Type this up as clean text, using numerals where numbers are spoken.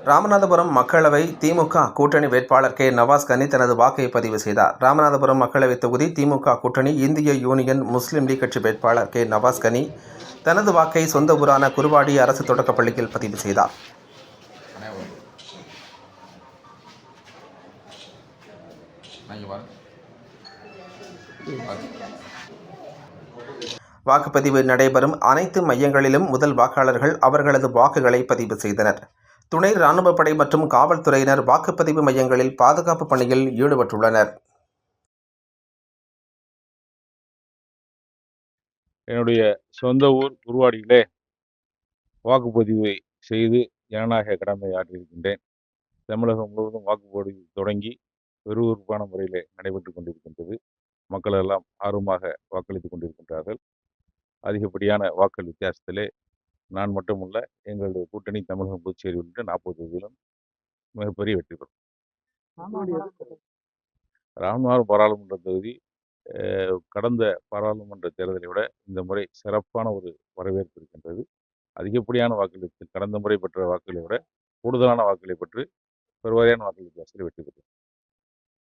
ராமநாதபுரம் மக்களவை திமுக கூட்டணி வேட்பாளர் கே. நவாஸ் கனி தனது வாக்கை பதிவு செய்தார். ராமநாதபுரம் மக்களவை தொகுதி திமுக கூட்டணி இந்திய யூனியன் முஸ்லீம் லீக் கட்சி வேட்பாளர் கே. நவாஸ் கனி தனது வாக்கை சொந்த ஊரான குருவாடி அரசு தொடக்கப் பள்ளியில் பதிவு செய்தார். வாக்குப்பதிவு நடைபெறும் அனைத்து மையங்களிலும் முதல் வாக்காளர்கள் அவர்களது வாக்குகளை பதிவு செய்தனர். துணை ராணுவப்படை மற்றும் காவல்துறையினர் வாக்குப்பதிவு மையங்களில் பாதுகாப்பு பணியில் ஈடுபட்டுள்ளனர். என்னுடைய சொந்த ஊர் குருவாடியிலே வாக்குப்பதிவை செய்து ஜனநாயக கடமை ஆற்றியிருக்கின்றேன். தமிழகம் முழுவதும் வாக்குப்பதிவு தொடங்கி விறுவிறுப்பான முறையிலே நடைபெற்று கொண்டிருக்கின்றது. மக்கள் எல்லாம் ஆர்வமாக வாக்களித்துக் கொண்டிருக்கின்றார்கள். அதிகப்படியான வாக்கள் வித்தியாசத்திலே நான் மட்டுமல்ல, எங்களுடைய கூட்டணி தமிழகம் புதுச்சேரி உள்ளிட்ட 40 தொகுதியிலும் மிகப்பெரிய வெற்றி பெறும். ராமநாதபுரம் பாராளுமன்ற தொகுதி கடந்த பாராளுமன்ற தேர்தலை விட இந்த முறை சிறப்பான ஒரு வரவேற்பு இருக்கின்றது. அதிகப்படியான வாக்களித்து கடந்த முறை பெற்ற வாக்குகளை விட கூடுதலான வாக்குகளை பெற்று பெருவாரியான வாக்கள் வித்தியாசத்தில் வெற்றி பெறும்.